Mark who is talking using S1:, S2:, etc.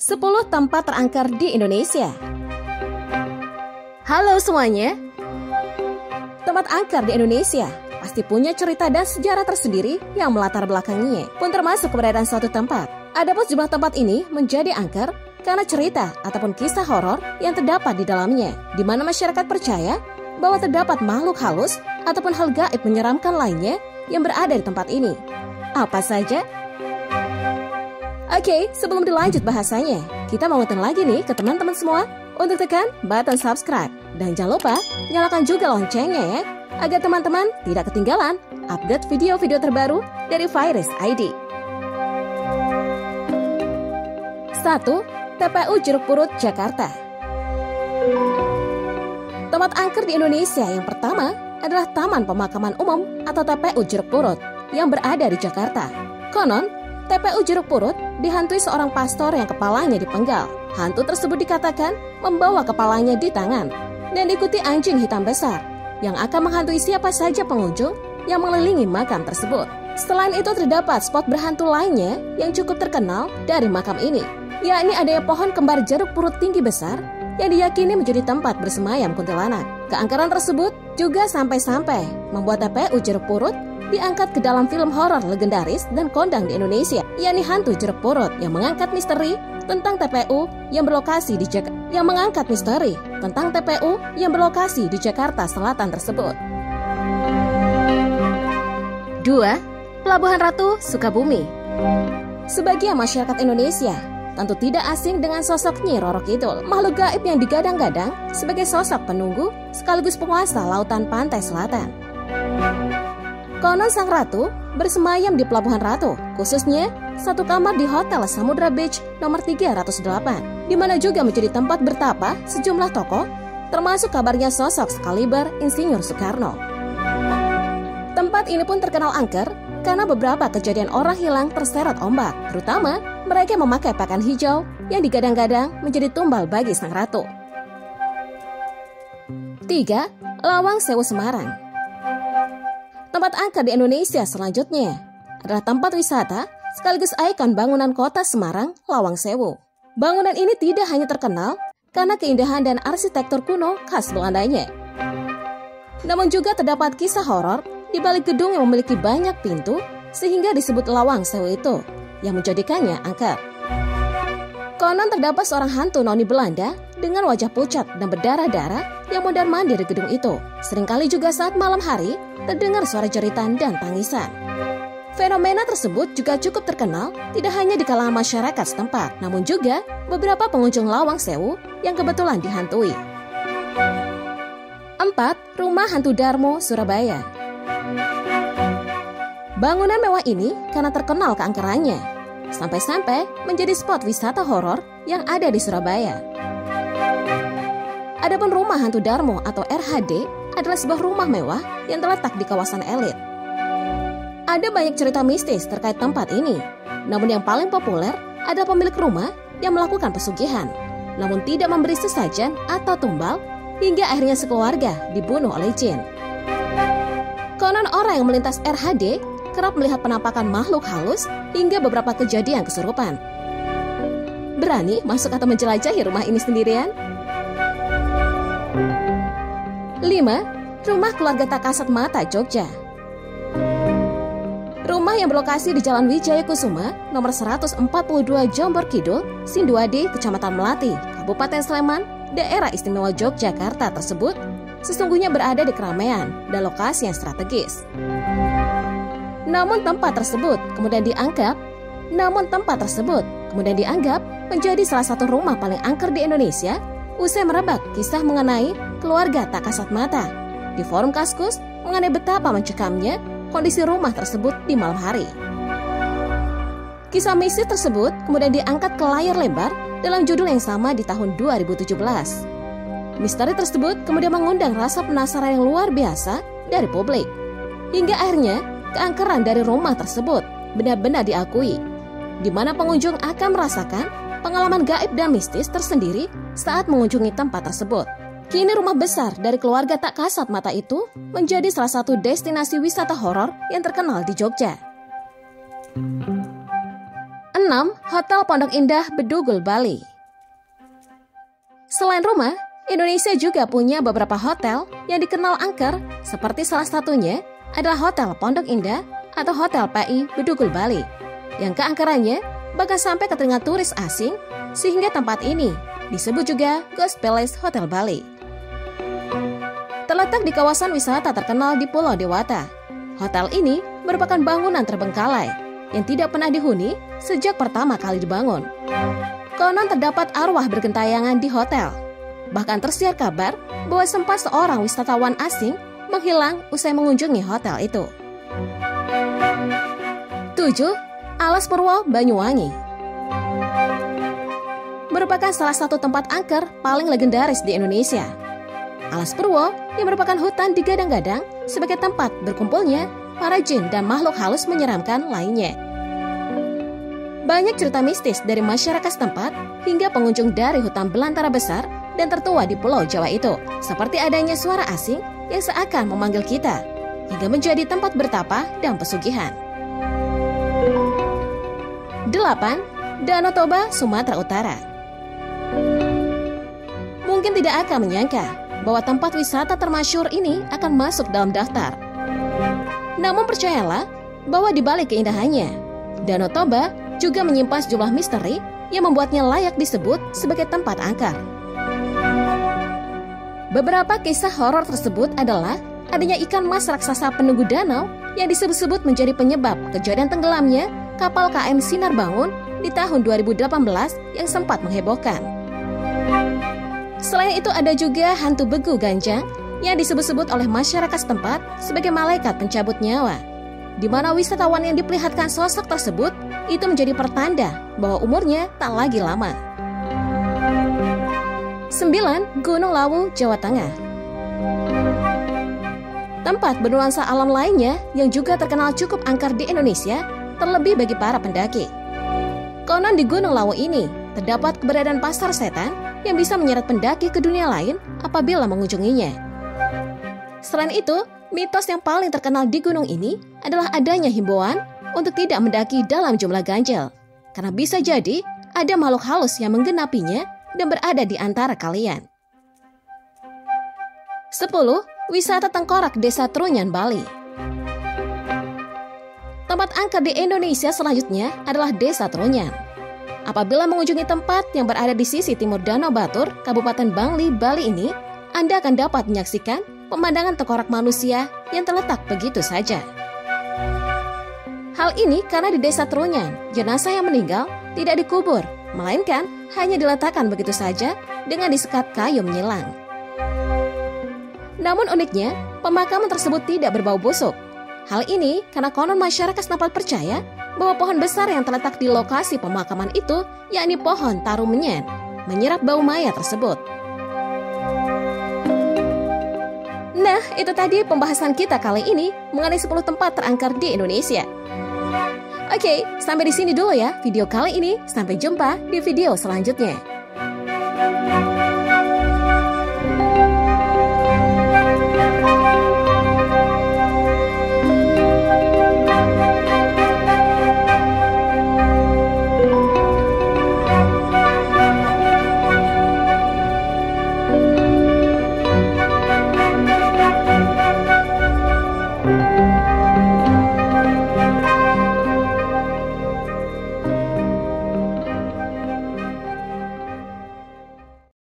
S1: 10 tempat terangker di Indonesia. Halo semuanya. Tempat angker di Indonesia pasti punya cerita dan sejarah tersendiri yang melatar belakanginya, pun termasuk keberadaan suatu tempat. Adapun jumlah tempat ini menjadi angker karena cerita ataupun kisah horor yang terdapat di dalamnya, di mana masyarakat percaya bahwa terdapat makhluk halus ataupun hal gaib menyeramkan lainnya yang berada di tempat ini. Apa saja? Oke, sebelum dilanjut bahasanya, kita mau ngeten lagi nih ke teman-teman semua untuk tekan button subscribe. Dan jangan lupa nyalakan juga loncengnya ya, agar teman-teman tidak ketinggalan update video-video terbaru dari Virus ID. 1. TPU Jeruk Purut, Jakarta. Tempat angker di Indonesia yang pertama adalah Taman Pemakaman Umum atau TPU Jeruk Purut yang berada di Jakarta. Konon, TPU Jeruk Purut dihantui seorang pastor yang kepalanya dipenggal. Hantu tersebut dikatakan membawa kepalanya di tangan dan diikuti anjing hitam besar yang akan menghantui siapa saja pengunjung yang mengelilingi makam tersebut. Selain itu terdapat spot berhantu lainnya yang cukup terkenal dari makam ini, yakni adanya pohon kembar jeruk purut tinggi besar yang diyakini menjadi tempat bersemayam kuntilanak. Keangkeran tersebut juga sampai-sampai membuat TPU Jeruk Purut diangkat ke dalam film horor legendaris dan kondang di Indonesia, yakni Hantu Jeruk Purut, yang mengangkat misteri tentang TPU yang berlokasi di Jakarta Selatan tersebut. 2. Pelabuhan Ratu, Sukabumi. Sebagian masyarakat Indonesia tentu tidak asing dengan sosok Nyi Roro Kidul, makhluk gaib yang digadang-gadang sebagai sosok penunggu sekaligus penguasa lautan pantai selatan. Konon sang ratu bersemayam di Pelabuhan Ratu, khususnya satu kamar di Hotel Samudra Beach nomor 308, di mana juga menjadi tempat bertapa sejumlah tokoh, termasuk kabarnya sosok sekaliber Insinyur Soekarno. Tempat ini pun terkenal angker karena beberapa kejadian orang hilang terseret ombak, terutama mereka memakai pakaian hijau yang digadang-gadang menjadi tumbal bagi sang ratu. 3. Lawang Sewu, Semarang. Tempat angker di Indonesia selanjutnya adalah tempat wisata sekaligus ikon bangunan kota Semarang, Lawang Sewu. Bangunan ini tidak hanya terkenal karena keindahan dan arsitektur kuno khas Belandanya, namun juga terdapat kisah horor di balik gedung yang memiliki banyak pintu sehingga disebut Lawang Sewu itu, yang menjadikannya angker. Konon terdapat seorang hantu noni Belanda dengan wajah pucat dan berdarah-darah yang mondar-mandir di gedung itu. Seringkali juga saat malam hari terdengar suara jeritan dan tangisan. Fenomena tersebut juga cukup terkenal tidak hanya di kalangan masyarakat setempat, namun juga beberapa pengunjung Lawang Sewu yang kebetulan dihantui. 4. Rumah Hantu Darmo, Surabaya. Bangunan mewah ini karena terkenal keangkerannya, sampai-sampai menjadi spot wisata horor yang ada di Surabaya. Adapun rumah Hantu Darmo atau RHD adalah sebuah rumah mewah yang terletak di kawasan elit. Ada banyak cerita mistis terkait tempat ini, namun yang paling populer adalah pemilik rumah yang melakukan pesugihan, namun tidak memberi sesajen atau tumbal hingga akhirnya sekeluarga dibunuh oleh jin. Konon orang yang melintas RHD kerap melihat penampakan makhluk halus hingga beberapa kejadian kesurupan. Berani masuk atau menjelajahi rumah ini sendirian? 5. Rumah Keluarga Tak Kasat Mata, Jogja. Rumah yang berlokasi di Jalan Wijaya Kusuma nomor 142 Jombor Kidul, Sinduadi, Kecamatan Melati, Kabupaten Sleman, Daerah Istimewa Yogyakarta tersebut sesungguhnya berada di keramaian dan lokasi yang strategis. Namun tempat tersebut kemudian dianggap menjadi salah satu rumah paling angker di Indonesia usai merebak kisah mengenai keluarga tak kasat mata di forum Kaskus mengenai betapa mencekamnya kondisi rumah tersebut di malam hari. Kisah mistis tersebut kemudian diangkat ke layar lebar dalam judul yang sama di tahun 2017. Misteri tersebut kemudian mengundang rasa penasaran yang luar biasa dari publik, hingga akhirnya keangkeran dari rumah tersebut benar-benar diakui, di mana pengunjung akan merasakan pengalaman gaib dan mistis tersendiri saat mengunjungi tempat tersebut. Kini rumah besar dari keluarga tak kasat mata itu menjadi salah satu destinasi wisata horor yang terkenal di Jogja. 6. 6. Hotel Pondok Indah Bedugul, Bali. Selain rumah, Indonesia juga punya beberapa hotel yang dikenal angker, seperti salah satunya adalah Hotel Pondok Indah atau Hotel PI Bedugul, Bali, yang keangkerannya bahkan sampai ke telinga turis asing, sehingga tempat ini disebut juga Ghost Palace Hotel Bali. Terletak di kawasan wisata terkenal di Pulau Dewata, hotel ini merupakan bangunan terbengkalai yang tidak pernah dihuni sejak pertama kali dibangun. Konon terdapat arwah bergentayangan di hotel. Bahkan tersiar kabar bahwa sempat seorang wisatawan asing menghilang usai mengunjungi hotel itu. 7. Alas Purwo, Banyuwangi. Merupakan salah satu tempat angker paling legendaris di Indonesia. Alas Purwo yang merupakan hutan digadang-gadang sebagai tempat berkumpulnya para jin dan makhluk halus menyeramkan lainnya. Banyak cerita mistis dari masyarakat setempat hingga pengunjung dari hutan belantara besar dan tertua di Pulau Jawa itu, seperti adanya suara asing yang seakan memanggil kita, hingga menjadi tempat bertapa dan pesugihan. 8. Danau Toba, Sumatera Utara. Mungkin tidak akan menyangka bahwa tempat wisata termasyhur ini akan masuk dalam daftar. Namun percayalah bahwa di balik keindahannya, Danau Toba juga menyimpan sejumlah misteri yang membuatnya layak disebut sebagai tempat angker. Beberapa kisah horor tersebut adalah adanya ikan mas raksasa penunggu danau yang disebut-sebut menjadi penyebab kejadian tenggelamnya kapal KM Sinar Bangun di tahun 2018 yang sempat menghebohkan. Selain itu ada juga hantu begu Ganjang yang disebut-sebut oleh masyarakat setempat sebagai malaikat pencabut nyawa, di mana wisatawan yang diperlihatkan sosok tersebut itu menjadi pertanda bahwa umurnya tak lagi lama. 9. Gunung Lawu, Jawa Tengah. Tempat bernuansa alam lainnya yang juga terkenal cukup angker di Indonesia, terlebih bagi para pendaki. Konon di Gunung Lawu ini terdapat keberadaan pasar setan yang bisa menyeret pendaki ke dunia lain apabila mengunjunginya. Selain itu, mitos yang paling terkenal di gunung ini adalah adanya himbauan untuk tidak mendaki dalam jumlah ganjil, karena bisa jadi ada makhluk halus yang menggenapinya dan berada di antara kalian. 10. Wisata Tengkorak, Desa Trunyan, Bali. Tempat angker di Indonesia selanjutnya adalah Desa Trunyan. Apabila mengunjungi tempat yang berada di sisi timur Danau Batur, Kabupaten Bangli, Bali ini, Anda akan dapat menyaksikan pemandangan tengkorak manusia yang terletak begitu saja. Hal ini karena di Desa Trunyan, jenazah yang meninggal tidak dikubur, melainkan hanya diletakkan begitu saja dengan disekat kayu menyilang. Namun uniknya, pemakaman tersebut tidak berbau busuk. Hal ini karena konon masyarakat setempat percaya bahwa pohon besar yang terletak di lokasi pemakaman itu, yakni pohon tarumenyen, menyerap bau mayat tersebut. Nah, itu tadi pembahasan kita kali ini mengenai 10 tempat terangker di Indonesia. Oke, sampai di sini dulu ya video kali ini. Sampai jumpa di video selanjutnya.